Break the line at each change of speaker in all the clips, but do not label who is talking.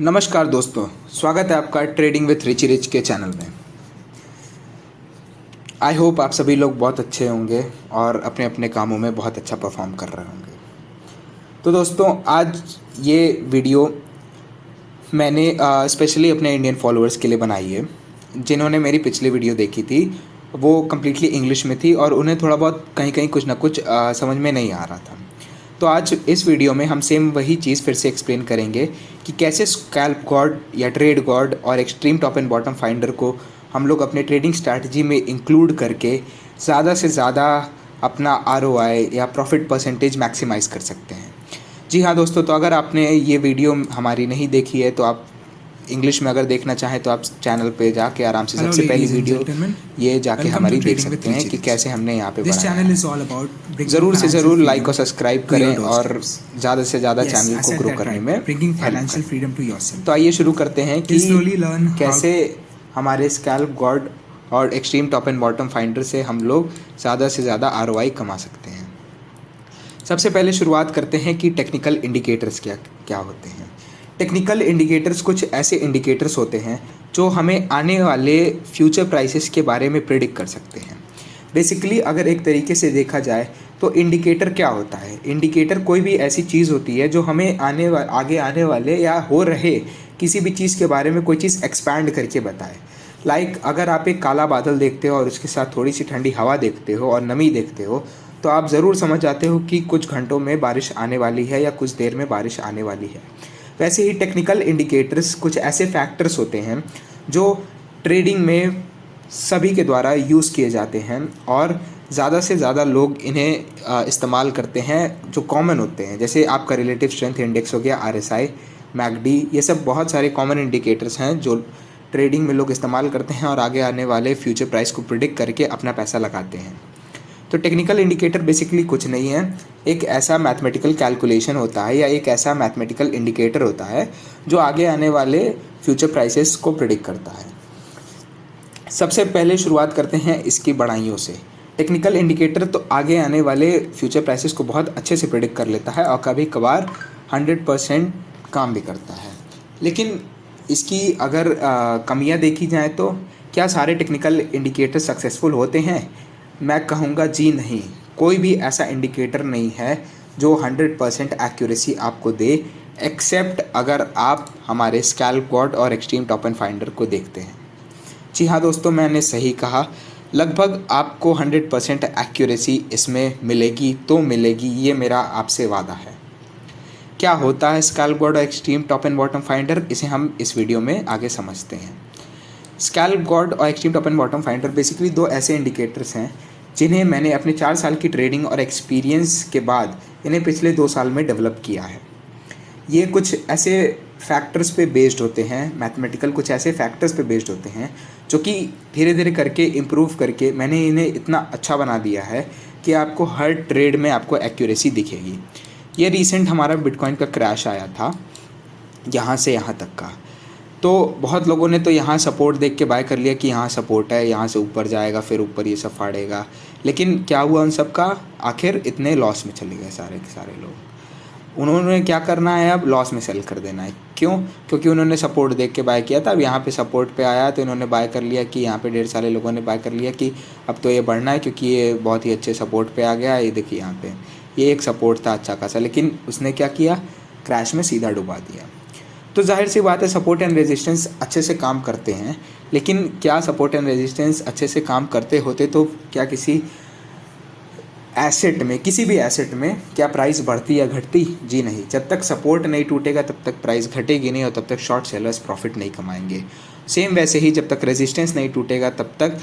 नमस्कार दोस्तों, स्वागत है आपका ट्रेडिंग विथ रिची रिच के चैनल में। आई होप आप सभी लोग बहुत अच्छे होंगे और अपने अपने कामों में बहुत अच्छा परफॉर्म कर रहे होंगे। तो दोस्तों, आज ये वीडियो मैंने स्पेशली अपने इंडियन फॉलोअर्स के लिए बनाई है, जिन्होंने मेरी पिछली वीडियो देखी थी। वो कम्प्लीटली इंग्लिश में थी और उन्हें थोड़ा बहुत कहीं कहीं कुछ ना कुछ समझ में नहीं आ रहा था। तो आज इस वीडियो में हम सेम वही चीज़ फिर से एक्सप्लेन करेंगे कि कैसे स्कैल्प गॉड या ट्रेड गॉड और extreme top and bottom finder को हम लोग अपने ट्रेडिंग स्ट्रैटेजी में इंक्लूड करके ज़्यादा से ज़्यादा अपना ROI या प्रॉफिट परसेंटेज मैक्सिमाइज़ कर सकते हैं। जी हाँ दोस्तों, तो अगर आपने ये वीडियो हमारी नहीं देखी है तो आप इंग्लिश में अगर देखना चाहें तो आप चैनल पे जाके आराम से सबसे पहली वीडियो ये जाके हमारी देख सकते हैं कि कैसे हमने यहाँ पे बनाया। ज़रूर से ज़रूर लाइक और सब्सक्राइब करें और ज़्यादा से ज़्यादा चैनल को ग्रो करने में हेल्प करें। तो आइए शुरू करते हैं कि कैसे हमारे स्कैल्प गॉड और extreme top and bottom finder से हम लोग ज़्यादा से ज़्यादा ROI कमा सकते हैं। सबसे पहले शुरुआत करते हैं कि टेक्निकल इंडिकेटर्स क्या होते हैं। टेक्निकल इंडिकेटर्स कुछ ऐसे इंडिकेटर्स होते हैं जो हमें आने वाले फ्यूचर प्राइसेस के बारे में प्रेडिक्ट कर सकते हैं। बेसिकली अगर एक तरीके से देखा जाए तो इंडिकेटर क्या होता है। इंडिकेटर कोई भी ऐसी चीज़ होती है जो हमें आगे आने वाले या हो रहे किसी भी चीज़ के बारे में कोई चीज़ एक्सपैंड करके बताए। लाइक अगर आप एक काला बादल देखते हो और उसके साथ थोड़ी सी ठंडी हवा देखते हो और नमी देखते हो तो आप ज़रूर समझ जाते हो कि कुछ घंटों में बारिश आने वाली है या कुछ देर में बारिश आने वाली है। वैसे ही टेक्निकल इंडिकेटर्स कुछ ऐसे फैक्टर्स होते हैं जो ट्रेडिंग में सभी के द्वारा यूज़ किए जाते हैं और ज़्यादा से ज़्यादा लोग इन्हें इस्तेमाल करते हैं जो कॉमन होते हैं। जैसे आपका रिलेटिव स्ट्रेंथ इंडेक्स हो गया, RSI, MACD, ये सब बहुत सारे कॉमन इंडिकेटर्स हैं जो ट्रेडिंग में लोग इस्तेमाल करते हैं और आगे आने वाले फ्यूचर प्राइस को प्रिडिक्ट करके अपना पैसा लगाते हैं। तो टेक्निकल इंडिकेटर बेसिकली कुछ नहीं है, एक ऐसा मैथमेटिकल कैलकुलेशन होता है या एक ऐसा मैथमेटिकल इंडिकेटर होता है जो आगे आने वाले फ्यूचर प्राइसेस को प्रिडिक्ट करता है। सबसे पहले शुरुआत करते हैं इसकी बढ़ाइयों से। टेक्निकल इंडिकेटर तो आगे आने वाले फ्यूचर प्राइसेस को बहुत अच्छे से प्रिडिक्ट कर लेता है और कभी कभार 100% काम भी करता है। लेकिन इसकी अगर कमियां देखी जाए तो क्या सारे टेक्निकल इंडिकेटर सक्सेसफुल होते हैं? मैं कहूँगा जी नहीं। कोई भी ऐसा इंडिकेटर नहीं है जो 100% एक्यूरेसी आपको दे, एक्सेप्ट अगर आप हमारे स्कैल्प गॉड और एक्सट्रीम टॉप एंड फाइंडर को देखते हैं। जी हाँ दोस्तों, मैंने सही कहा, लगभग आपको 100% एक्यूरेसी इसमें मिलेगी तो मिलेगी, ये मेरा आपसे वादा है। क्या होता है स्कैल्प गॉड और extreme top and bottom finder, इसे हम इस वीडियो में आगे समझते हैं। स्कैल्प गॉड और extreme top and bottom finder basically दो ऐसे इंडिकेटर्स हैं जिन्हें मैंने अपने 4 साल की ट्रेडिंग और एक्सपीरियंस के बाद इन्हें पिछले 2 साल में डेवलप किया है। ये कुछ ऐसे फैक्टर्स पे बेस्ड होते हैं, मैथमेटिकल कुछ ऐसे फैक्टर्स पे बेस्ड होते हैं जो कि धीरे धीरे करके इम्प्रूव करके मैंने इन्हें इतना अच्छा बना दिया है कि आपको हर ट्रेड में आपको एक्यूरेसी दिखेगी। ये रिसेंट हमारा बिटकॉइन का क्रैश आया था यहाँ से यहाँ तक का, तो बहुत लोगों ने तो यहाँ सपोर्ट देख के बाय कर लिया कि यहाँ सपोर्ट है, यहाँ से ऊपर जाएगा, फिर ऊपर ये सब फाड़ेगा। लेकिन क्या हुआ उन सब का? आखिर इतने लॉस में चले गए सारे के सारे लोग। उन्होंने क्या करना है, अब लॉस में सेल कर देना है। क्यों? क्योंकि उन्होंने सपोर्ट देख के बाय किया था। अब यहाँ पे सपोर्ट पे आया तो इन्होंने बाय कर लिया कि यहाँ पे ढेर सारे लोगों ने बाय कर लिया कि अब तो ये बढ़ना है क्योंकि ये बहुत ही अच्छे सपोर्ट पे आ गया। ये देखिए यहाँ पे ये एक सपोर्ट था अच्छा खासा, लेकिन उसने क्या किया, क्रैश में सीधा डुबा दिया। तो जाहिर सी बात है सपोर्ट एंड रेजिस्टेंस अच्छे से काम करते हैं, लेकिन क्या सपोर्ट एंड रेजिस्टेंस अच्छे से काम करते होते तो क्या किसी एसेट में, किसी भी एसेट में क्या प्राइस बढ़ती या घटती? जी नहीं। जब तक सपोर्ट नहीं टूटेगा तब तक प्राइस घटेगी नहीं और तब तक शॉर्ट सेलर्स प्रॉफिट नहीं कमाएंगे। सेम वैसे ही जब तक रेजिस्टेंस नहीं टूटेगा तब तक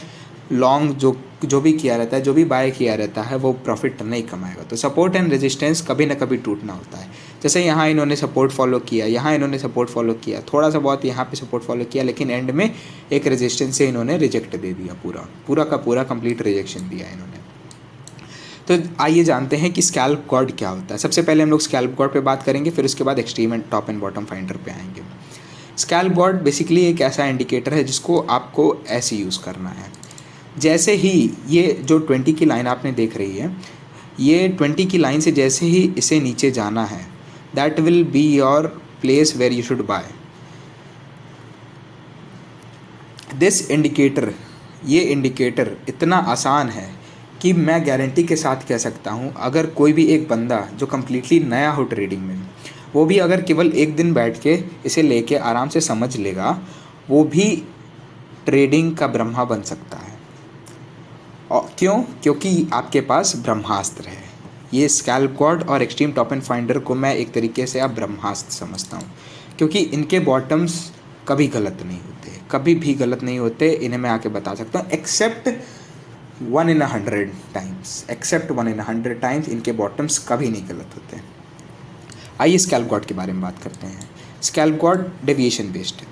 लॉन्ग जो भी किया रहता है, जो भी बाय किया रहता है, वो प्रॉफिट नहीं कमाएगा। तो सपोर्ट एंड रेजिस्टेंस कभी ना कभी टूटना होता है। जैसे यहाँ इन्होंने सपोर्ट फॉलो किया, यहाँ इन्होंने सपोर्ट फॉलो किया, थोड़ा सा बहुत यहाँ पे सपोर्ट फॉलो किया, लेकिन एंड में एक रेजिस्टेंस से इन्होंने रिजेक्ट दे दिया, पूरा का पूरा कंप्लीट रिजेक्शन दिया इन्होंने। तो आइए जानते हैं कि स्कैल्प गॉड क्या होता है। सबसे पहले हम लोग स्कैल्प गॉड पे बात करेंगे, फिर उसके बाद extreme and top and bottom finder पे आएंगे। स्कैल्प गॉड बेसिकली एक ऐसा इंडिकेटर है जिसको आपको ऐसे यूज़ करना है। जैसे ही ये जो 20 की लाइन आपने देख रही है, ये 20 की लाइन से जैसे ही इसे नीचे जाना है, that will be your place where you should buy. ये इंडिकेटर इतना आसान है कि मैं गारंटी के साथ कह सकता हूँ, अगर कोई भी एक बंदा जो कम्प्लीटली नया हो ट्रेडिंग में, वो भी अगर केवल एक दिन बैठ के इसे लेके आराम से समझ लेगा, वो भी ट्रेडिंग का ब्रह्मा बन सकता है। और क्यों? क्योंकि आपके पास ब्रह्मास्त्र है। ये स्कैल्प गॉड और एक्सट्रीम टॉप एंड फाइंडर को मैं एक तरीके से आप ब्रह्मास्त्र समझता हूँ, क्योंकि इनके बॉटम्स कभी गलत नहीं होते, कभी भी गलत नहीं होते। इन्हें मैं आके बता सकता हूँ, एक्सेप्ट 1 in 100 टाइम्स इनके बॉटम्स कभी नहीं गलत होते। आइए स्कैल्प गॉड के बारे में बात करते हैं। स्कैल्प गॉड डेविएशन बेस्ड है।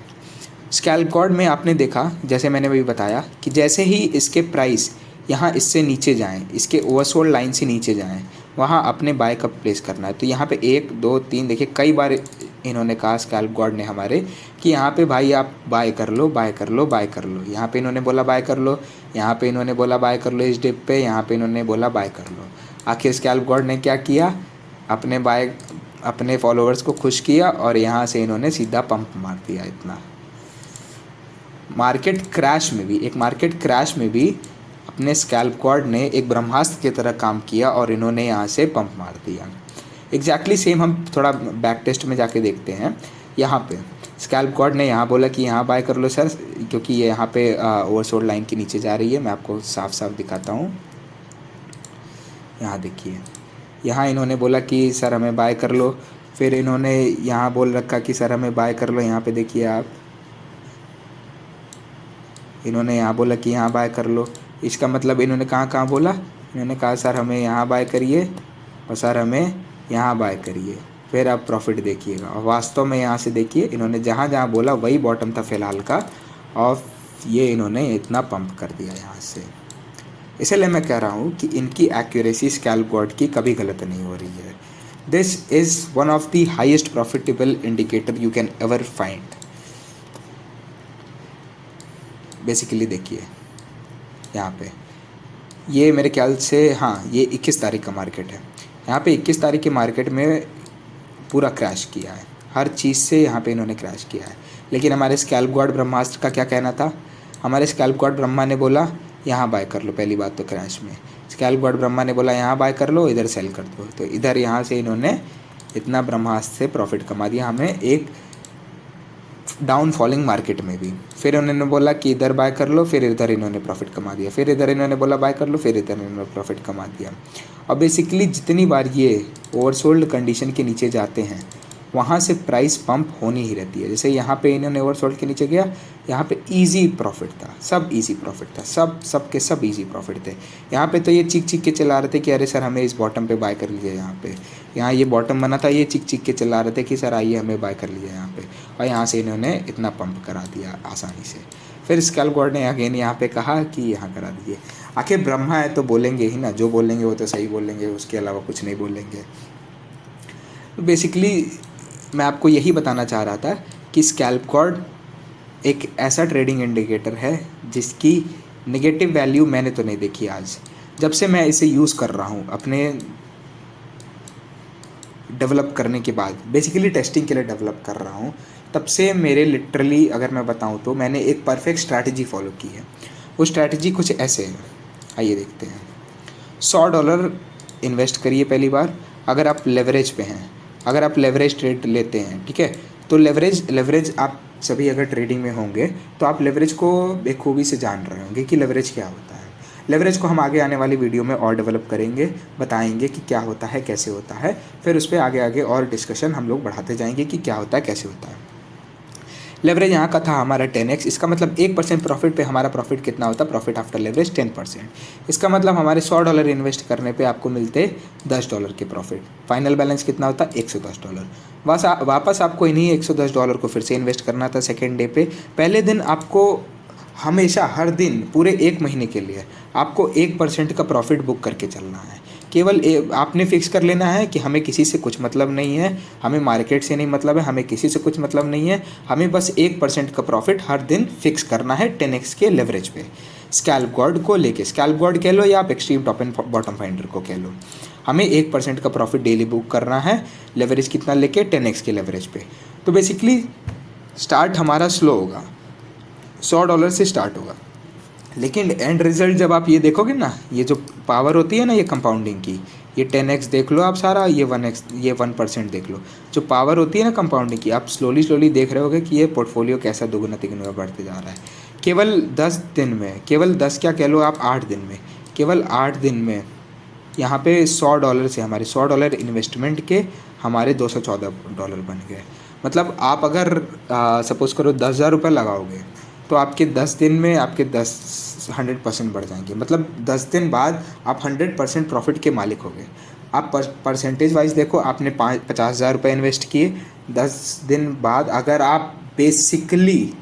स्कैल्प गॉड में आपने देखा, जैसे मैंने अभी बताया, कि जैसे ही इसके प्राइस यहाँ इससे नीचे जाएं, इसके ओवरसोल्ड लाइन से नीचे जाएं, वहाँ अपने बाय का प्लेस करना है। तो यहाँ पे 1 2 3 देखिए, कई बार इन्होंने कहा स्कैल्प गॉड ने हमारे कि यहाँ पे भाई आप बाय कर लो, बाय कर लो, बाय कर लो। यहाँ पे इन्होंने बोला बाय कर लो, यहाँ पे इन्होंने बोला बाय कर लो इस डिप पे, यहाँ पे इन्होंने बोला बाय कर लो। आखिर स्कैल्प गॉड ने क्या किया? अपने फॉलोअर्स को खुश किया और यहाँ से इन्होंने सीधा पंप मार दिया। इतना मार्केट क्रैश में भी अपने स्कैल्प गॉड ने एक ब्रह्मास्त्र की तरह काम किया और इन्होंने यहाँ से पंप मार दिया। एग्जैक्टली सेम हम थोड़ा बैक टेस्ट में जाके देखते हैं। यहाँ पे स्कैल्प गॉड ने यहाँ बोला कि यहाँ बाय कर लो सर, क्योंकि ये यहाँ पे ओवरसोल्ड लाइन के नीचे जा रही है। मैं आपको साफ साफ दिखाता हूँ। यहाँ देखिए, यहाँ इन्होंने बोला कि सर हमें बाय कर लो, फिर इन्होंने यहाँ बोल रखा कि सर हमें बाय कर लो। यहाँ पे देखिए आप, इन्होंने यहाँ बोला कि यहाँ बाय कर लो। इसका मतलब इन्होंने कहाँ बोला? इन्होंने कहा सर हमें यहाँ बाय करिए और सर हमें यहाँ बाय करिए, फिर आप प्रॉफिट देखिएगा। और वास्तव में यहाँ से देखिए, इन्होंने जहाँ बोला वही बॉटम था फ़िलहाल का, और ये इन्होंने इतना पंप कर दिया यहाँ से। इसलिए मैं कह रहा हूँ कि इनकी एक्यूरेसी स्कैल्प गॉड की कभी गलत नहीं हो रही है। This is one of the highest profitable indicator you can ever find. Basically देखिए यहाँ पे, ये मेरे ख्याल से ये 21 तारीख का मार्केट है। यहाँ पे 21 तारीख के मार्केट में पूरा क्रैश किया है, हर चीज़ से यहाँ पे इन्होंने क्रैश किया है। लेकिन हमारे स्कैल्प गॉड ब्रह्मास्त्र का क्या कहना था? हमारे स्कैल्प गॉड ब्रह्मा ने बोला यहाँ बाय कर लो। पहली बात तो क्रैश में स्कैल्प गॉड ब्रह्मा ने बोला यहाँ बाय कर लो, इधर सेल कर दो। तो इधर यहाँ से इन्होंने इतना ब्रह्मास्त्र से प्रॉफिट कमा दिया हमें एक डाउन फॉलिंग मार्केट में भी। फिर उन्होंने बोला कि इधर बाय कर लो, फिर इधर इन्होंने प्रॉफिट कमा दिया। फिर इधर इन्होंने बोला बाय कर लो, फिर इधर इन्होंने प्रॉफिट कमा दिया। और बेसिकली जितनी बार ये ओवरसोल्ड कंडीशन के नीचे जाते हैं, वहाँ से प्राइस पंप होनी ही रहती है। जैसे यहाँ पे इन्होंने ओवरसोल्ड के नीचे गया, यहाँ पे इजी प्रॉफिट था, सब इजी प्रॉफिट था, सब इजी प्रॉफिट थे। यहाँ पे तो ये चीख के चला रहे थे कि अरे सर हमें इस बॉटम पे बाय कर लीजिए। यहाँ ये बॉटम बना था, ये चीख के चला रहे थे कि सर आइए हमें बाय कर लीजिए यहाँ पे। और यहाँ से इन्होंने इतना पंप करा दिया आसानी से। फिर स्कैल्प गॉड ने अगेन यहाँ पे कहा कि यहाँ करा दीजिए। आखिर ब्रह्मा है तो बोलेंगे ही ना, जो बोलेंगे वो तो सही बोलेंगे, उसके अलावा कुछ नहीं बोलेंगे। तो बेसिकली मैं आपको यही बताना चाह रहा था कि स्कैल्प गॉड एक ऐसा ट्रेडिंग इंडिकेटर है जिसकी नेगेटिव वैल्यू मैंने तो नहीं देखी आज। जब से मैं इसे यूज़ कर रहा हूँ अपने डेवलप करने के बाद, बेसिकली टेस्टिंग के लिए डेवलप कर रहा हूँ, तब से मेरे लिटरली अगर मैं बताऊँ तो मैंने एक परफेक्ट स्ट्रैटेजी फॉलो की है। वो स्ट्रैटेजी कुछ ऐसे है, आइए देखते हैं। $100 इन्वेस्ट करिए पहली बार। अगर आप लेवरेज पे हैं, अगर आप लेवरेज ट्रेड लेते हैं, ठीक है, तो लेवरेज आप सभी अगर ट्रेडिंग में होंगे तो आप लेवरेज को बेखूबी से जान रहे होंगे कि लेवरेज क्या होता है। लेवरेज को हम आगे आने वाली वीडियो में और डेवलप करेंगे, बताएंगे कि क्या होता है, कैसे होता है। फिर उस पर आगे और डिस्कशन हम लोग बढ़ाते जाएंगे कि क्या होता है, कैसे होता है। लेवरेज यहाँ का था हमारा 10x। इसका मतलब 1% प्रॉफिट पे हमारा प्रॉफिट कितना होता है? Profit after leverage 10%। इसका मतलब हमारे $100 इन्वेस्ट करने पे आपको मिलते $10 के प्रॉफिट। फाइनल बैलेंस कितना होता? $110। वापस आपको इन्हीं $110 को फिर से इन्वेस्ट करना था सेकेंड डे पे। पहले दिन आपको हमेशा, हर दिन, पूरे 1 महीने के लिए आपको 1% का प्रॉफिट बुक करके चलना है। केवल आपने फिक्स कर लेना है कि हमें किसी से कुछ मतलब नहीं है, हमें मार्केट से नहीं मतलब है, हमें किसी से कुछ मतलब नहीं है, हमें बस 1% का प्रॉफिट हर दिन फिक्स करना है 10x के लेवरेज पे। स्कैल्प गॉड को लेके, स्कैल्प गॉड कह लो या आप extreme top and bottom finder को कह लो, हमें 1% का प्रॉफिट डेली बुक करना है। लेवरेज कितना लेके? 10x के लेवरेज पे। तो बेसिकली स्टार्ट हमारा स्लो होगा। $100 से स्टार्ट होगा, लेकिन एंड रिजल्ट जब आप ये देखोगे ना, ये जो पावर होती है ना ये कंपाउंडिंग की, ये 10x देख लो आप सारा, ये 1x, ये 1% देख लो, जो पावर होती है ना कंपाउंडिंग की, आप स्लोली स्लोली देख रहे होगे कि ये पोर्टफोलियो कैसा दोगुना तिगुना बढ़ते जा रहा है। केवल 10 दिन में, केवल 10 क्या कह लो आप, 8 दिन में, केवल 8 दिन में यहाँ पे $100 से हमारे $100 इन्वेस्टमेंट के हमारे $214 बन गए। मतलब आप अगर सपोज़ करो 10,000 रुपये लगाओगे तो आपके 10 दिन में आपके 100% बढ़ जाएंगे। मतलब 10 दिन बाद आप 100% प्रॉफिट के मालिक हो गए। आप परसेंटेज वाइज देखो, आपने 50,000 रुपये इन्वेस्ट किए, 10 दिन बाद अगर आप बेसिकली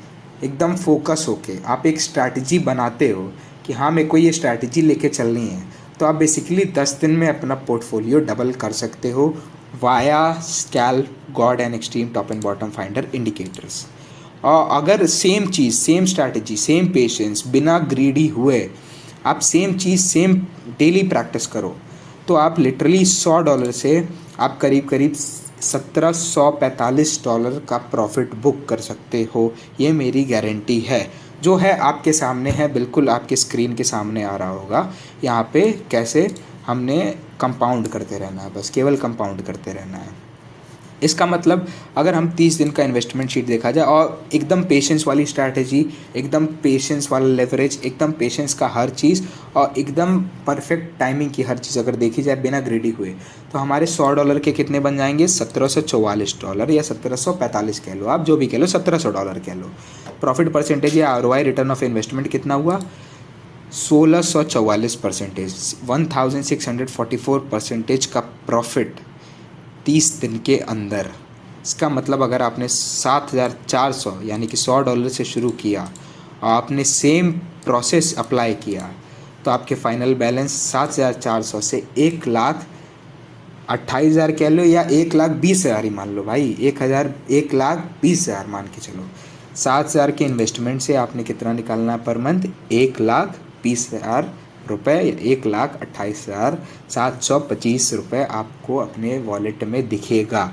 एकदम फोकस होके आप एक स्ट्रैटेजी बनाते हो कि हाँ मेरे को ये स्ट्रैटेजी लेके चलनी है, तो आप बेसिकली 10 दिन में अपना पोर्टफोलियो डबल कर सकते हो via scalp God and extreme top and bottom finder indicators. और अगर सेम चीज़, सेम स्ट्रैटेजी, सेम पेशेंस, बिना ग्रीडी हुए आप सेम चीज़ सेम डेली प्रैक्टिस करो, तो आप लिटरली $100 से आप करीब करीब $1,745 का प्रॉफिट बुक कर सकते हो। ये मेरी गारंटी है, जो है आपके सामने है, बिल्कुल आपके स्क्रीन के सामने आ रहा होगा। यहाँ पे कैसे हमने कंपाउंड करते रहना है, बस केवल कंपाउंड करते रहना है। इसका मतलब अगर हम 30 दिन का इन्वेस्टमेंट शीट देखा जाए और एकदम पेशेंस वाली स्ट्रैटेजी, एकदम पेशेंस वाला लेवरेज, एकदम पेशेंस का हर चीज़ और एकदम परफेक्ट टाइमिंग की हर चीज़ अगर देखी जाए बिना ग्रीडी हुए, तो हमारे $100 के कितने बन जाएंगे, $1,744 या 1,745 कह लो, आप जो भी कह लो, $1,700 कह लो। प्रॉफिट परसेंटेज या ROI रिटर्न ऑफ इन्वेस्टमेंट कितना हुआ, 1,644%, 1,644% का प्रॉफिट 30 दिन के अंदर। इसका मतलब अगर आपने 7,400 यानी कि $100 से शुरू किया और आपने सेम प्रोसेस अप्लाई किया, तो आपके फाइनल बैलेंस 7,400 से 1,28,000 कह लो या 1,20,000 ही मान लो भाई, 1,20,000 मान के चलो। 7,000 के इन्वेस्टमेंट से आपने कितना निकालना है पर मंथ, 1,20,000 रुपये, 1,28,725 रुपये आपको अपने वॉलेट में दिखेगा,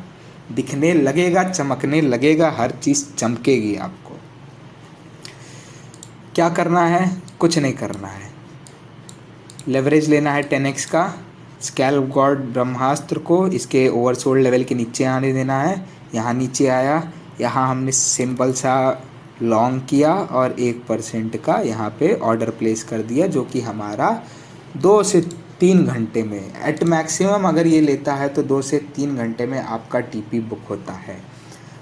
दिखने लगेगा, चमकने लगेगा, हर चीज़ चमकेगी आपको। क्या करना है, कुछ नहीं करना है, लेवरेज लेना है 10x का, स्कैल्प गॉड ब्रह्मास्त्र को इसके ओवरसोल्ड लेवल के नीचे आने देना है। यहाँ नीचे आया, यहाँ हमने सिंपल सा लॉन्ग किया और 1% का यहाँ पे ऑर्डर प्लेस कर दिया, जो कि हमारा 2 से 3 घंटे में, एट मैक्सिमम अगर ये लेता है तो 2 से 3 घंटे में आपका टीपी बुक होता है।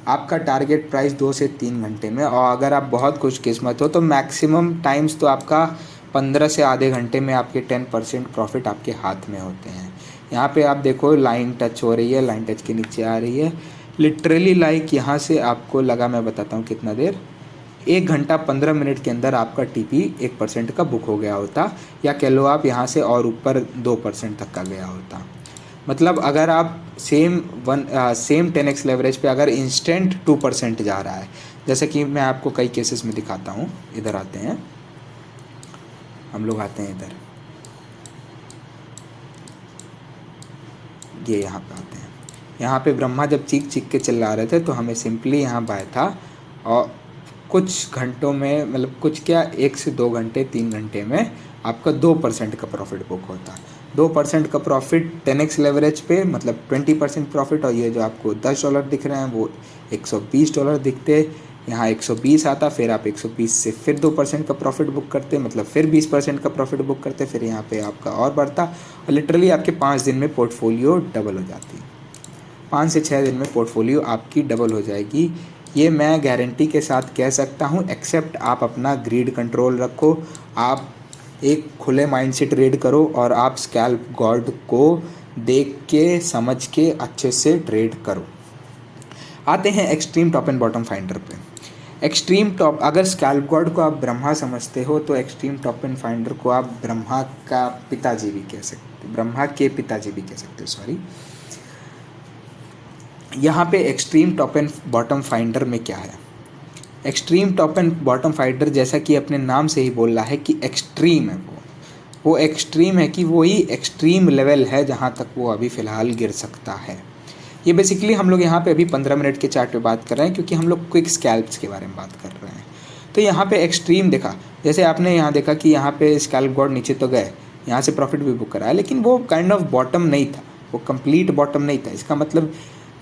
आपका टारगेट प्राइस 2 से 3 घंटे में, और अगर आप बहुत खुशकिस्मत हो तो मैक्सिमम टाइम्स तो आपका 15 से आधे घंटे में आपके 10% प्रॉफिट आपके हाथ में होते हैं। यहाँ पे आप देखो लाइन टच हो रही है, लाइन टच के नीचे आ रही है, लिटरली लाइक यहाँ से आपको लगा, मैं बताता हूँ कितना देर, 1 घंटा 15 मिनट के अंदर आपका टीपी 1% का बुक हो गया होता, या कह लो आप यहाँ से और ऊपर 2% तक का गया होता। मतलब अगर आप सेम 10x लेवरेज पे अगर इंस्टेंट 2% जा रहा है, जैसे कि मैं आपको कई केसेस में दिखाता हूँ, इधर आते हैं हम लोग, आते हैं इधर, ये यहाँ पे आते हैं। यहाँ पे ब्रह्मा जब चीख चीख के चिल्ला रहे थे तो हमें सिंपली यहाँ बाय था, और कुछ घंटों में, मतलब कुछ क्या 1 से 2 घंटे 3 घंटे में आपका 2% का प्रॉफिट बुक होता। 2% का प्रॉफिट 10x लेवरेज पे, मतलब 20% प्रॉफिट, और ये जो आपको $10 दिख रहे हैं वो $120 दिखते। यहाँ 120 आता, फिर आप 120 से फिर 2% का प्रॉफिट बुक करते, मतलब फिर 20% का प्रॉफिट बुक करते, फिर यहाँ पे आपका और बढ़ता, और लिटरली आपके 5 दिन में पोर्टफोलियो डबल हो जाती। 5 से 6 दिन में पोर्टफोलियो आपकी डबल हो जाएगी, ये मैं गारंटी के साथ कह सकता हूँ। एक्सेप्ट आप अपना ग्रीड कंट्रोल रखो, आप एक खुले माइंड से ट्रेड करो, और आप स्कैल्प गॉड को देख के समझ के अच्छे से ट्रेड करो। आते हैं extreme top and bottom finder पे। एक्सट्रीम टॉप, अगर स्कैल्प गॉड को आप ब्रह्मा समझते हो तो एक्सट्रीम टॉप एंड फाइंडर को आप ब्रह्मा का पिताजी भी कह सकते, ब्रह्मा के पिताजी भी कह सकते हो, सॉरी। यहाँ पे extreme top and bottom finder में क्या है, extreme top and bottom finder जैसा कि अपने नाम से ही बोल रहा है कि एक्सट्रीम है, वो एक्सट्रीम है कि वही एक्सट्रीम लेवल है जहाँ तक वो अभी फ़िलहाल गिर सकता है। ये बेसिकली हम लोग यहाँ पे अभी 15 मिनट के चार्ट पे बात कर रहे हैं, क्योंकि हम लोग क्विक स्कैल्प्स के बारे में बात कर रहे हैं। तो यहाँ पे एक्सट्रीम देखा, जैसे आपने यहाँ देखा कि यहाँ पे स्कैल्प गॉड नीचे तो गए, यहाँ से प्रॉफिट भी बुक करा है, लेकिन वो काइंड ऑफ बॉटम नहीं था, वो कंप्लीट बॉटम नहीं था। इसका मतलब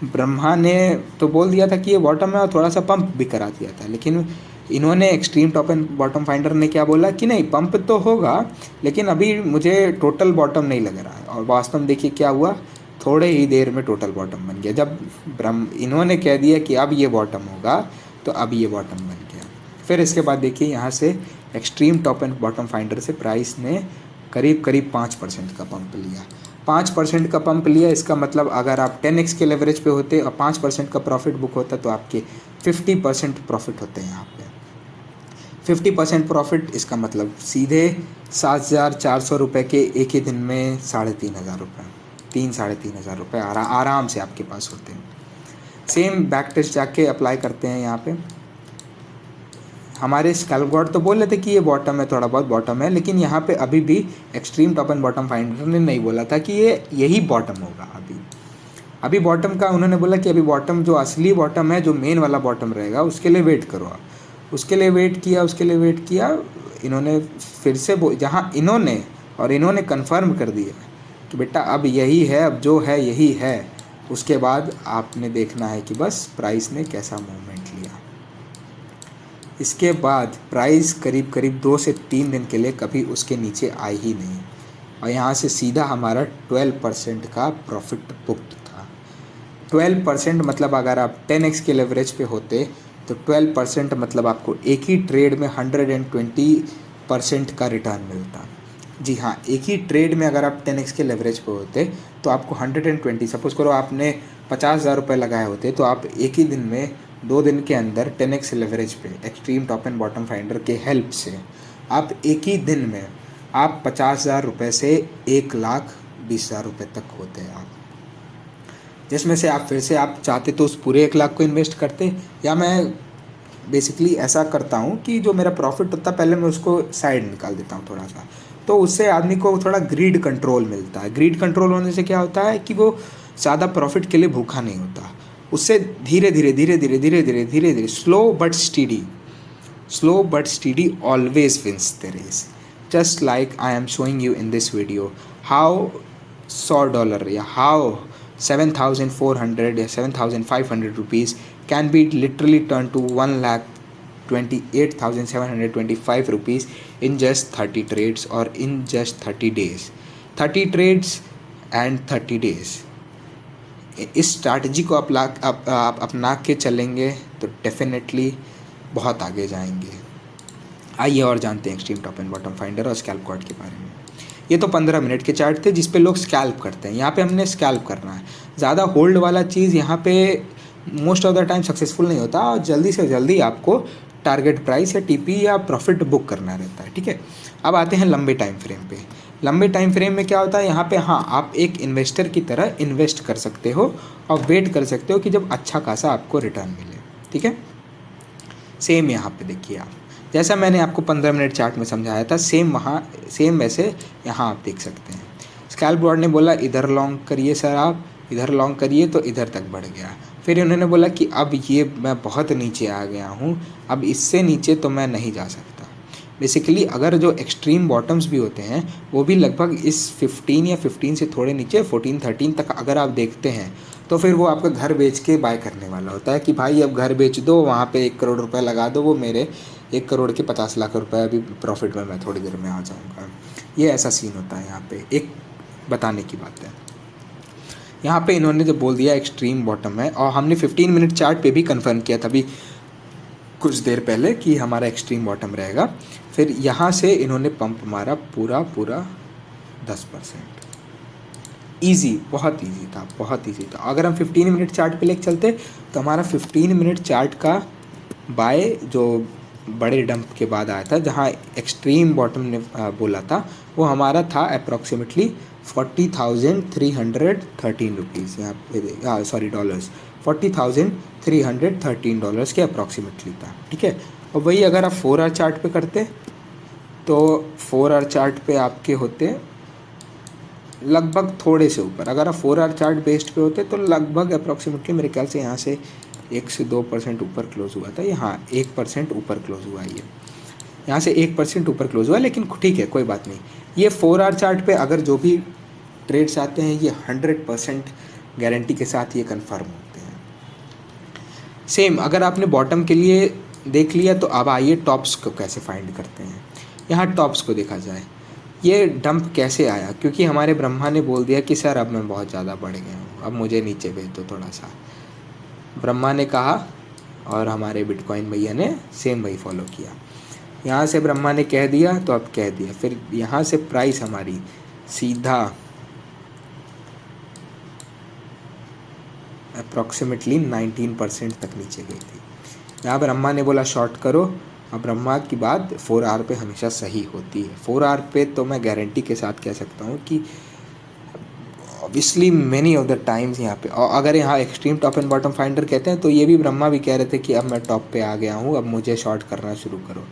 ब्रह्मा ने तो बोल दिया था कि ये बॉटम है और थोड़ा सा पंप भी करा दिया था, लेकिन इन्होंने extreme top and bottom finder ने क्या बोला कि नहीं, पंप तो होगा लेकिन अभी मुझे टोटल बॉटम नहीं लग रहा है। और वास्तव में देखिए क्या हुआ, थोड़े ही देर में टोटल बॉटम बन गया। जब इन्होंने कह दिया कि अब ये बॉटम होगा तो अब ये बॉटम बन गया। फिर इसके बाद देखिए यहाँ से extreme top and bottom finder से प्राइस ने करीब करीब 5% का पंप लिया। 5% का पंप लिया, इसका मतलब अगर आप 10x के लेवरेज पे होते और 5% का प्रॉफिट बुक होता तो आपके 50% प्रॉफिट होते हैं यहाँ पे। 50% प्रॉफिट, इसका मतलब सीधे 7,400 रुपये के एक ही दिन में 3,500 रुपये, 3-3,500 रुपये आराम से आपके पास होते हैं। सेम बैक टेस्ट जाके अप्लाई करते हैं यहाँ पे। हमारे स्कैल्प गॉड तो बोल रहे थे कि ये बॉटम है, थोड़ा बहुत बॉटम है, लेकिन यहाँ पे अभी भी extreme top and bottom finder ने नहीं बोला था कि ये यही बॉटम होगा। अभी बॉटम का उन्होंने बोला कि अभी बॉटम जो असली बॉटम है, जो मेन वाला बॉटम रहेगा, उसके लिए वेट करो आप। उसके लिए वेट किया इन्होंने फिर से जहाँ इन्होंने कंफर्म कर दिया कि बेटा अब यही है, अब जो है यही है। उसके बाद आपने देखना है कि बस प्राइस ने कैसा मूवमेंट लिया। इसके बाद प्राइस करीब करीब 2 से 3 दिन के लिए कभी उसके नीचे आई ही नहीं, और यहाँ से सीधा हमारा 12% का प्रॉफिट बुक्ड था। 12% मतलब अगर आप 10x के लेवरेज पे होते तो 12% मतलब आपको एक ही ट्रेड में 120% का रिटर्न मिलता। जी हाँ, एक ही ट्रेड में अगर आप 10x के लेवरेज पे होते तो आपको 120, सपोज करो आपने 50,000 रुपये लगाए होते तो आप एक ही दिन में 2 दिन के अंदर 10x लेवरेज पे extreme top and bottom finder के हेल्प से आप एक ही दिन में आप 50,000 रुपये से 1,20,000 रुपये तक होते हैं आप, जिसमें से आप फिर से आप चाहते तो उस पूरे 1,00,000 को इन्वेस्ट करते, या मैं बेसिकली ऐसा करता हूँ कि जो मेरा प्रॉफिट होता है पहले मैं उसको साइड निकाल देता हूँ थोड़ा सा, तो उससे आदमी को थोड़ा ग्रीड कंट्रोल मिलता है। ग्रीड कंट्रोल होने से क्या होता है कि वो ज़्यादा प्रॉफिट के लिए भूखा नहीं होता, उससे धीरे धीरे slow but steady always wins the race. Just like I am showing you in this video how $100 या हाउ 7,400 या 7,500 rupees can be literally turned to 1,28,725 rupees in just 30 trades or in just 30 days. 30 trades and 30 days. इस strategy को आप अपना के चलेंगे तो definitely बहुत आगे जाएंगे। आइए और जानते हैं extreme top and bottom finder और स्कैल्प गॉड के बारे में। ये तो 15 मिनट के चार्ट थे जिस पे लोग स्कैल्प करते हैं। यहाँ पे हमने स्कैल्प करना है। ज़्यादा होल्ड वाला चीज़ यहाँ पे most of the time successful नहीं होता, और जल्दी से जल्दी आपको टारगेट प्राइस या टीपी या प्रॉफिट बुक करना रहता है। ठीक है, अब आते हैं लंबे टाइम फ्रेम पे। लंबे टाइम फ्रेम में क्या होता है, यहाँ पे हाँ आप एक इन्वेस्टर की तरह इन्वेस्ट कर सकते हो और वेट कर सकते हो कि जब अच्छा खासा आपको रिटर्न मिले। ठीक है, सेम यहाँ पे देखिए आप, जैसा मैंने आपको 15 मिनट चार्ट में समझाया था सेम वैसे यहाँ आप देख सकते हैं। स्कैल्प गॉड ने बोला इधर लॉन्ग करिए सर, आप इधर लॉन्ग करिए तो इधर तक बढ़ गया। फिर उन्होंने बोला कि अब ये मैं बहुत नीचे आ गया हूँ, अब इससे नीचे तो मैं नहीं जा सकता। बेसिकली अगर जो एक्सट्रीम बॉटम्स भी होते हैं वो भी लगभग इस 15 या 15 से थोड़े नीचे 14-13 तक अगर आप देखते हैं तो फिर वो आपका घर बेच के बाय करने वाला होता है कि भाई अब घर बेच दो, वहाँ पे 1 करोड़ रुपए लगा दो, वो मेरे 1 करोड़ के 50 लाख रुपए अभी प्रॉफिट में मैं थोड़ी देर में आ जाऊँगा। ये ऐसा सीन होता है यहाँ पे, एक बताने की बात है। यहाँ पे इन्होंने जब बोल दिया एक्सट्रीम बॉटम है, और हमने 15 मिनट चार्ट पे भी कंफर्म किया था अभी कुछ देर पहले कि हमारा एक्सट्रीम बॉटम रहेगा। फिर यहाँ से इन्होंने पंप मारा पूरा 10%। ईजी, बहुत ईजी था। अगर हम 15 मिनट चार्ट पे लेके चलते तो हमारा 15 मिनट चार्ट का बाय जो बड़े डंप के बाद आया था, जहाँ एक्सट्रीम बॉटम ने बोला था, वो हमारा था अप्रॉक्सीमेटली 40,313 रुपीज़, यहाँ पे सॉरी डॉलर्स, $40,313 के अप्रॉक्सीमेटली था। ठीक है, और वही अगर आप 4 आवर चार्ट पे करते तो 4 आवर चार्ट पे आपके होते लगभग थोड़े से ऊपर। अगर आप 4 आवर चार्ट बेस्ड पे होते तो लगभग अप्रॉक्सीमेटली मेरे ख्याल से यहाँ से 1 से 2% ऊपर क्लोज हुआ था, यहाँ 1% ऊपर क्लोज हुआ ये, यहाँ से 1% ऊपर क्लोज हुआ, लेकिन ठीक है कोई बात नहीं। ये 4 आवर चार्ट पे अगर जो भी ट्रेड्स आते हैं ये 100% गारंटी के साथ ये कंफर्म होते हैं। सेम अगर आपने बॉटम के लिए देख लिया तो अब आइए टॉप्स को कैसे फाइंड करते हैं। यहाँ टॉप्स को देखा जाए, ये डंप कैसे आया, क्योंकि हमारे ब्रह्मा ने बोल दिया कि सर अब मैं बहुत ज़्यादा बढ़ गया हूँ, अब मुझे नीचे भेज दो थोड़ा सा, ब्रह्मा ने कहा और हमारे बिटकॉइन भैया ने सेम वही फॉलो किया। यहाँ से ब्रह्मा ने कह दिया तो अब कह दिया, फिर यहाँ से प्राइस हमारी सीधा अप्रॉक्सीमेटली 19% तक नीचे गई थी। यहाँ ब्रह्मा ने बोला शॉर्ट करो, अब ब्रह्मा की बात 4 आवर पे हमेशा सही होती है। 4 आवर पे तो मैं गारंटी के साथ कह सकता हूँ कि obviously many of the times यहाँ पे, और अगर यहाँ extreme top and bottom finder कहते हैं तो ये भी ब्रह्मा भी कह रहे थे कि अब मैं टॉप पे आ गया हूँ, अब मुझे शॉर्ट करना शुरू करो।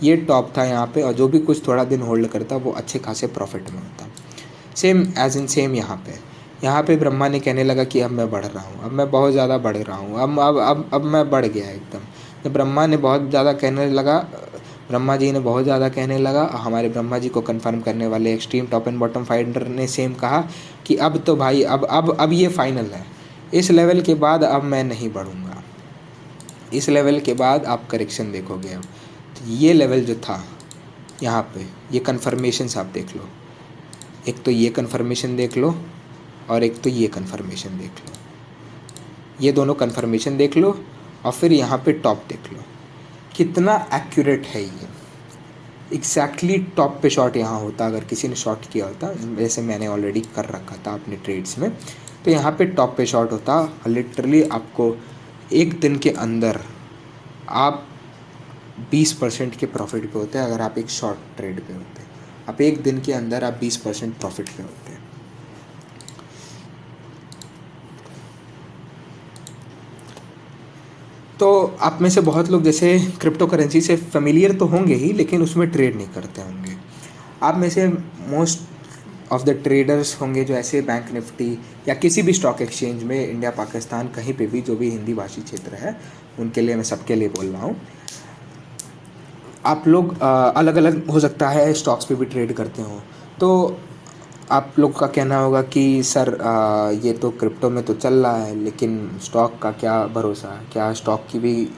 ये टॉप था यहाँ पे, और जो भी कुछ थोड़ा दिन होल्ड करता वो अच्छे खासे प्रॉफिट में होता। सेम एज इन सेम यहाँ पे ब्रह्मा ने कहने लगा कि अब मैं बढ़ रहा हूँ, अब मैं बहुत ज़्यादा बढ़ रहा हूँ, अब मैं बढ़ गया एकदम। जब ब्रह्मा ने बहुत ज़्यादा कहने लगा, ब्रह्मा जी ने बहुत ज़्यादा कहने लगा, हमारे ब्रह्मा जी को कंफर्म करने वाले extreme top and bottom finder ने सेम कहा कि अब तो भाई अब ये फाइनल है, इस लेवल के बाद अब मैं नहीं बढ़ूँगा, इस लेवल के बाद आप करेक्शन देखोगे। अब तो ये लेवल जो था यहाँ पे, ये कन्फर्मेशंस आप देख लो, एक तो ये कन्फर्मेशन देख लो और एक तो ये कन्फर्मेशन देख लो, ये दोनों कन्फर्मेशन देख लो और फिर यहाँ पे टॉप देख लो, कितना एक्यूरेट है ये। एग्जैक्टली टॉप पे शॉट यहाँ होता अगर किसी ने शॉट किया होता, जैसे मैंने ऑलरेडी कर रखा था अपने ट्रेड्स में, तो यहाँ पे टॉप पे शॉट होता। लिटरली आपको एक दिन के अंदर आप 20% के प्रॉफिट पे होते हैं। अगर आप एक शॉर्ट ट्रेड पे होते हैं, आप एक दिन के अंदर आप 20% प्रॉफिट पे होते हैं। तो आप में से बहुत लोग जैसे क्रिप्टो करेंसी से फेमिलियर तो होंगे ही, लेकिन उसमें ट्रेड नहीं करते होंगे। आप में से मोस्ट ऑफ द ट्रेडर्स होंगे जो ऐसे बैंक निफ्टी या किसी भी स्टॉक एक्सचेंज में, इंडिया पाकिस्तान कहीं पे भी जो भी हिंदी भाषी क्षेत्र है उनके लिए, मैं सबके लिए बोल रहा हूँ, आप लोग अलग अलग हो सकता है स्टॉक्स पे भी ट्रेड करते हो। तो आप लोग का कहना होगा कि सर ये तो क्रिप्टो में तो चल रहा है, लेकिन स्टॉक का क्या भरोसा, क्या स्टॉक की भी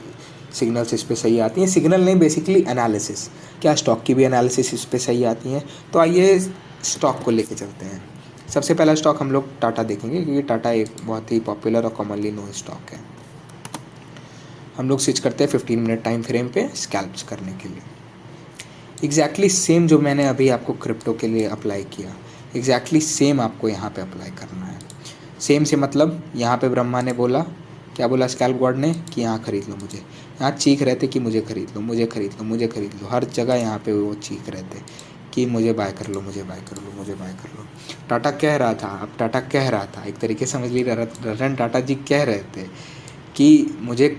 सिग्नल्स इस पे सही आती हैं? सिग्नल नहीं, बेसिकली एनालिसिस, क्या स्टॉक की भी एनालिसिस इस पे सही आती हैं? तो आइए स्टॉक को लेके चलते हैं। सबसे पहला स्टॉक हम लोग टाटा देखेंगे, क्योंकि टाटा एक बहुत ही पॉपुलर और कॉमनली नोन स्टॉक है। हम लोग स्विच करते हैं 15 मिनट टाइम फ्रेम पे स्कैल्प्स करने के लिए। एग्जैक्टली सेम जो मैंने अभी आपको क्रिप्टो के लिए अप्लाई किया, एग्जैक्टली सेम आपको यहाँ पे अप्लाई करना है। सेम से मतलब यहाँ पे ब्रह्मा ने बोला, क्या बोला स्कैल्प गॉड ने, कि यहाँ खरीद लो मुझे। यहाँ चीख रहे थे कि मुझे खरीद लो, मुझे खरीद लो, मुझे खरीद लो, हर जगह यहाँ पे वो चीख रहे थे कि मुझे बाय कर लो, मुझे बाय कर लो, मुझे बाय कर लो। टाटा कह रहा था, अब टाटा कह रहा था, एक तरीके से समझ लीजिए रतन टाटा जी कह रहे थे कि मुझे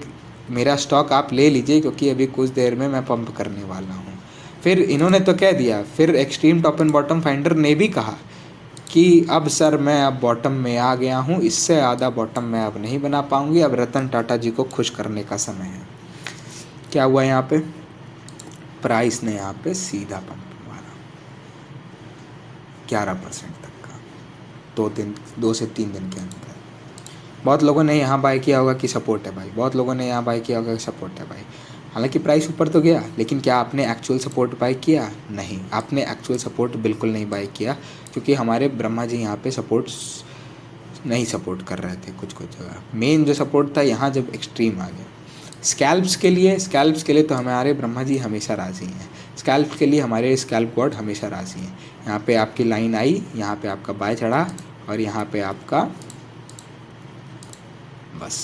मेरा स्टॉक आप ले लीजिए, क्योंकि अभी कुछ देर में मैं पंप करने वाला हूँ। फिर इन्होंने तो कह दिया, फिर extreme top and bottom finder ने भी कहा कि अब सर मैं अब बॉटम में आ गया हूँ, इससे ज़्यादा बॉटम मैं अब नहीं बना पाऊँगी, अब रतन टाटा जी को खुश करने का समय है। क्या हुआ यहाँ पे, प्राइस ने यहाँ पे सीधा पंप मारा 11% तक का 2 से 3 दिन के अंदर। बहुत लोगों ने यहाँ बाय किया होगा कि सपोर्ट है भाई, बहुत लोगों ने यहाँ बाय किया होगा कि सपोर्ट है भाई। हालांकि प्राइस ऊपर तो गया, लेकिन क्या आपने एक्चुअल सपोर्ट बाय किया? नहीं, आपने एक्चुअल सपोर्ट बिल्कुल नहीं बाय किया, क्योंकि हमारे ब्रह्मा जी यहाँ पे नहीं सपोर्ट कर रहे थे कुछ जगह। मेन जो सपोर्ट था यहाँ जब एक्सट्रीम आ गया। स्कैल्प्स के लिए तो हमारे ब्रह्मा जी हमेशा राज़ी हैं। स्कैल्प्स के लिए हमारे स्कैल्प गॉड हमेशा राज़ी हैं। यहाँ पे आपकी लाइन आई, यहाँ पे आपका बाय चढ़ा और यहाँ पे आपका बस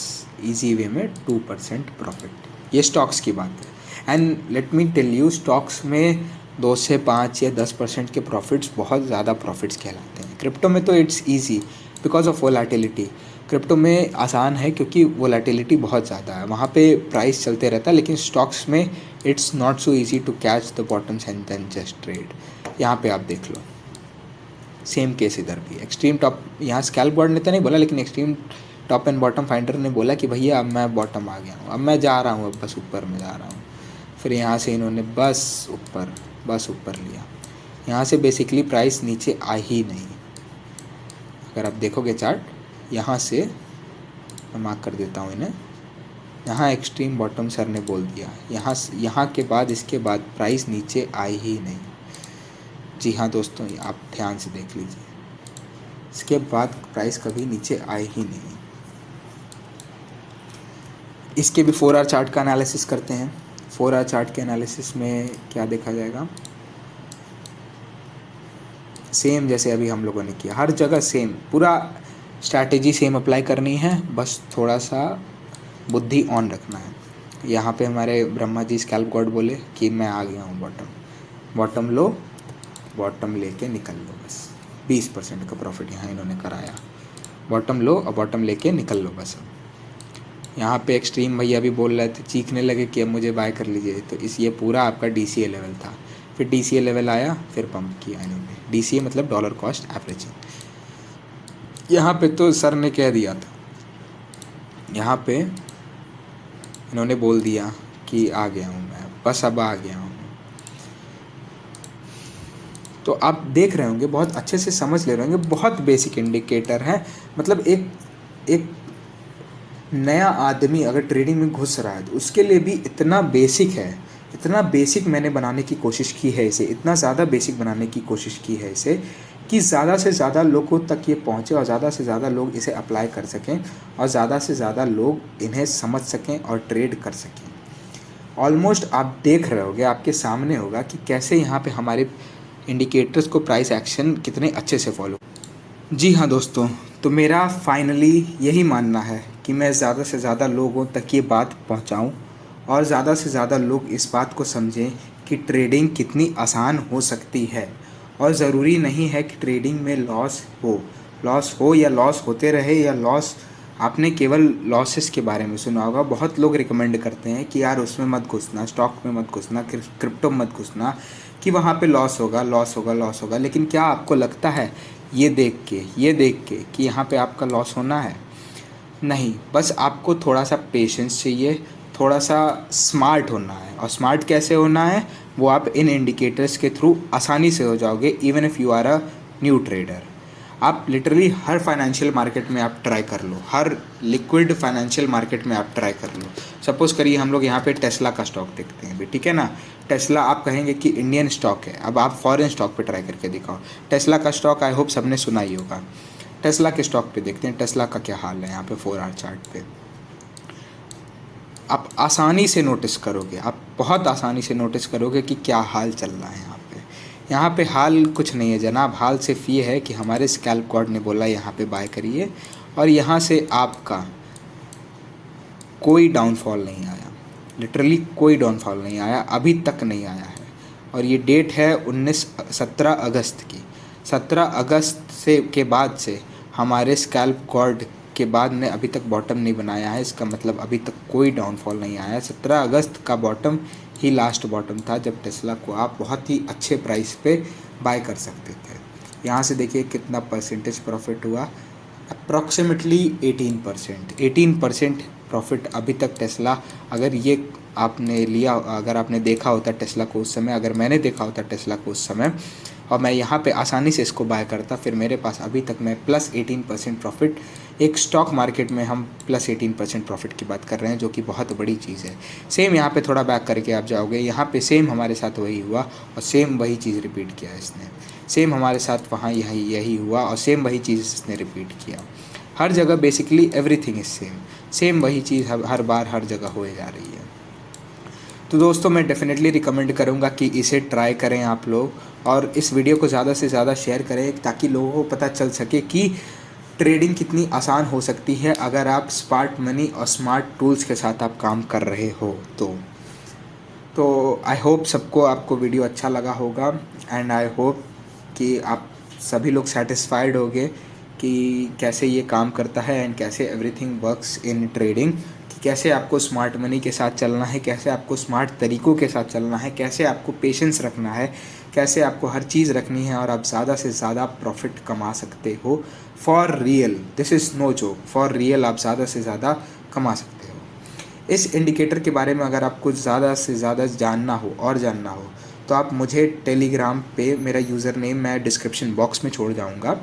इजी वे में 2% प्रॉफिट। ये स्टॉक्स की बात है। And let me tell you, stocks में 2 से 5 या 10% के प्रॉफिट्स बहुत ज़्यादा प्रॉफिट्स कहलाते हैं। क्रिप्टो में तो it's easy because of volatility. Crypto में आसान है क्योंकि वोलेटिलिटी बहुत ज़्यादा है, वहाँ पे प्राइस चलते रहता है। लेकिन स्टॉक्स में it's not so easy to catch the bottoms and then just trade. यहाँ पे आप देख लो, सेम केस इधर भी एक्सट्रीम टॉप, यहाँ स्कैल्प गॉड ने तो नहीं बोला, लेकिन extreme top and bottom finder ने बोला कि भैया अब मैं बॉटम आ गया हूँ, अब मैं जा रहा हूँ, अब बस ऊपर में जा रहा हूँ। फिर यहाँ से इन्होंने बस ऊपर लिया। यहाँ से बेसिकली प्राइस नीचे आ ही नहीं। अगर आप देखोगे चार्ट, यहाँ से मैं मार्क कर देता हूँ इन्हें, यहाँ एक्सट्रीम बॉटम सर ने बोल दिया, यहाँ के बाद इसके बाद प्राइस नीचे आई ही नहीं। जी हाँ दोस्तों, आप ध्यान से देख लीजिए, इसके बाद प्राइस कभी नीचे आई ही नहीं। इसके भी 4 आवर चार्ट का एनालिसिस करते हैं। 4 आवर चार्ट के एनालिसिस में क्या देखा जाएगा, सेम जैसे अभी हम लोगों ने किया, हर जगह सेम, पूरा स्ट्रैटेजी सेम अप्लाई करनी है, बस थोड़ा सा बुद्धि ऑन रखना है। यहाँ पे हमारे ब्रह्मा जी स्कैल्प गॉड बोले कि मैं आ गया हूँ बॉटम लो, बॉटम लेके निकल लो, बस 20% का प्रॉफिट यहाँ इन्होंने कराया। बॉटम लो और बॉटम लेके निकल लो बस। यहाँ पे एक्सट्रीम भैया भी बोल रहे थे, चीखने लगे कि अब मुझे बाय कर लीजिए, तो ये पूरा आपका DCA लेवल था। फिर DCA लेवल आया, फिर पंप किया इन्होंने। DCA मतलब डॉलर कॉस्ट एवरेजिंग। यहाँ पे तो सर ने कह दिया था, यहाँ पे इन्होंने बोल दिया कि आ गया हूँ मैं, बस अब आ गया हूँ। तो आप देख रहे होंगे, बहुत अच्छे से समझ ले रहे होंगे, बहुत बेसिक इंडिकेटर है। मतलब एक नया आदमी अगर ट्रेडिंग में घुस रहा है तो उसके लिए भी इतना बेसिक है, इतना बेसिक मैंने बनाने की कोशिश की है इसे, इतना ज़्यादा बेसिक बनाने की कोशिश की है इसे कि ज़्यादा से ज़्यादा लोगों तक ये पहुँचे और ज़्यादा से ज़्यादा लोग इसे अप्लाई कर सकें और ज़्यादा से ज़्यादा लोग इन्हें समझ सकें और ट्रेड कर सकें। ऑलमोस्ट आप देख रहे होगे, आपके सामने होगा कि कैसे यहाँ पे हमारे इंडिकेटर्स को प्राइस एक्शन कितने अच्छे से फॉलो। जी हाँ दोस्तों, तो मेरा फाइनली यही मानना है कि मैं ज़्यादा से ज़्यादा लोगों तक ये बात पहुँचाऊँ और ज़्यादा से ज़्यादा लोग इस बात को समझें कि ट्रेडिंग कितनी आसान हो सकती है और ज़रूरी नहीं है कि ट्रेडिंग में लॉस हो या लॉस होते रहे या लॉस। आपने केवल लॉसेस के बारे में सुना होगा, बहुत लोग रिकमेंड करते हैं कि यार उसमें मत घुसना, स्टॉक में मत घुसना, क्रिप्टो में मत घुसना, कि वहाँ पे लॉस होगा। लेकिन क्या आपको लगता है ये देख के कि यहाँ पे आपका लॉस होना है? नहीं, बस आपको थोड़ा सा पेशेंस चाहिए, थोड़ा सा स्मार्ट होना है। और स्मार्ट कैसे होना है, वो आप इन इंडिकेटर्स के थ्रू आसानी से हो जाओगे, even if you are a new trader. आप लिटरली हर फाइनेंशियल मार्केट में आप ट्राई कर लो, हर लिक्विड फाइनेंशियल मार्केट में आप ट्राई कर लो। सपोज़ करिए हम लोग यहाँ पे टेस्ला का स्टॉक देखते हैं अभी, ठीक है ना। टेस्ला आप कहेंगे कि इंडियन स्टॉक है, अब आप फॉरेन स्टॉक पे ट्राई करके दिखाओ। टेस्ला का स्टॉक आई होप सबने सुना ही होगा। टेस्ला के स्टॉक पे देखते हैं टेस्ला का क्या हाल है। यहाँ पे 4 आवर चार्ट पे आप आसानी से नोटिस करोगे, आप बहुत आसानी से नोटिस करोगे कि क्या हाल चल रहा है यहाँ पे। यहाँ पे हाल कुछ नहीं है जनाब, हाल सिर्फ ये है कि हमारे स्कैल्प गॉड ने बोला यहाँ पे बाय करिए और यहाँ से आपका कोई डाउनफॉल नहीं आया, लिटरली कोई डाउनफॉल नहीं आया, अभी तक नहीं आया है। और ये डेट है 17 अगस्त की। 17 अगस्त से के बाद से हमारे स्कैल्प गॉड के बाद ने अभी तक बॉटम नहीं बनाया है, इसका मतलब अभी तक कोई डाउनफॉल नहीं आया है। 17 अगस्त का बॉटम ही लास्ट बॉटम था जब टेस्ला को आप बहुत ही अच्छे प्राइस पे बाय कर सकते थे। यहाँ से देखिए कितना परसेंटेज प्रॉफिट हुआ, अप्रॉक्सीमेटली 18% प्रॉफिट अभी तक टेस्ला। अगर ये आपने लिया, अगर आपने देखा होता टेस्ला को उस समय, अगर मैंने देखा होता टेस्ला को उस समय और मैं यहाँ पे आसानी से इसको बाय करता, फिर मेरे पास अभी तक मैं +18% प्रॉफिट, एक स्टॉक मार्केट में हम +18% प्रॉफिट की बात कर रहे हैं, जो कि बहुत बड़ी चीज़ है। सेम यहाँ पे थोड़ा बैक करके आप जाओगे, यहाँ पे सेम हमारे साथ वही हुआ और सेम वही चीज़ रिपीट किया इसने। सेम हमारे साथ वहाँ यही हुआ और सेम वही चीज़ इसने रिपीट किया। हर जगह बेसिकली एवरीथिंग इज सेम वही चीज़ हर बार हर जगह हो जा रही है। तो दोस्तों मैं डेफिनेटली रिकमेंड करूँगा कि इसे ट्राई करें आप लोग और इस वीडियो को ज़्यादा से ज़्यादा शेयर करें ताकि लोगों को पता चल सके कि ट्रेडिंग कितनी आसान हो सकती है अगर आप स्मार्ट मनी और स्मार्ट टूल्स के साथ आप काम कर रहे हो। तो आई होप सबको आपको वीडियो अच्छा लगा होगा एंड आई होप कि आप सभी लोग सेटिस्फाइड होंगे कि कैसे ये काम करता है एंड कैसे एवरीथिंग वर्क्स इन ट्रेडिंग, कि कैसे आपको स्मार्ट मनी के साथ चलना है, कैसे आपको स्मार्ट तरीक़ों के साथ चलना है, कैसे आपको पेशेंस रखना है, कैसे आपको हर चीज़ रखनी है और आप ज़्यादा से ज़्यादा प्रॉफिट कमा सकते हो for real, this is no joke, for real आप ज़्यादा से ज़्यादा कमा सकते हो। इस इंडिकेटर के बारे में अगर आपको ज़्यादा से ज़्यादा जानना हो तो आप मुझे टेलीग्राम पे मेरा यूज़र नेम मैं डिस्क्रिप्शन बॉक्स में छोड़ जाऊँगा।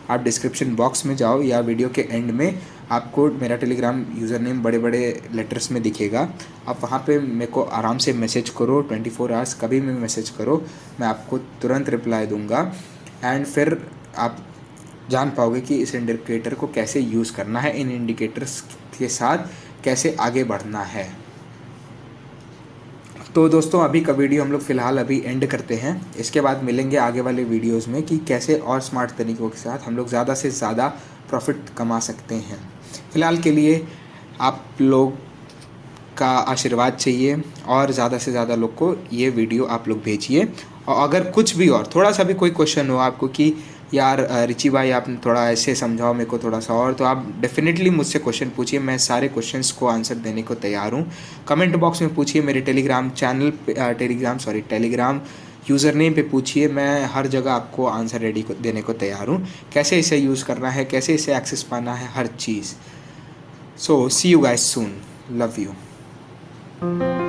आप डिस्क्रिप्शन बॉक्स में जाओ या वीडियो के एंड में आपको मेरा टेलीग्राम यूज़र नेम बड़े बड़े लेटर्स में दिखेगा। आप वहाँ पे मेरे को आराम से मैसेज करो, 24 आवर्स कभी भी मैसेज करो, मैं आपको तुरंत रिप्लाई दूँगा। एंड फिर आप जान पाओगे कि इस इंडिकेटर को कैसे यूज़ करना है, इन इंडिकेटर्स के साथ कैसे आगे बढ़ना है। तो दोस्तों अभी का वीडियो हम लोग फ़िलहाल अभी एंड करते हैं। इसके बाद मिलेंगे आगे वाले वीडियोस में कि कैसे और स्मार्ट तरीक़ों के साथ हम लोग ज़्यादा से ज़्यादा प्रॉफिट कमा सकते हैं। फ़िलहाल के लिए आप लोग का आशीर्वाद चाहिए और ज़्यादा से ज़्यादा लोग को ये वीडियो आप लोग भेजिए। और अगर कुछ भी और थोड़ा सा भी कोई क्वेश्चन हो आपको कि यार रिची भाई आपने थोड़ा ऐसे समझाओ मेरे को थोड़ा सा और, तो आप डेफिनेटली मुझसे क्वेश्चन पूछिए, मैं सारे क्वेश्चंस को आंसर देने को तैयार हूँ। कमेंट बॉक्स में पूछिए, मेरे टेलीग्राम यूज़र नेम पे पूछिए, मैं हर जगह आपको आंसर देने को तैयार हूँ। कैसे इसे यूज़ करना है, कैसे इसे एक्सेस पाना है, हर चीज़। So see you guys soon, love you.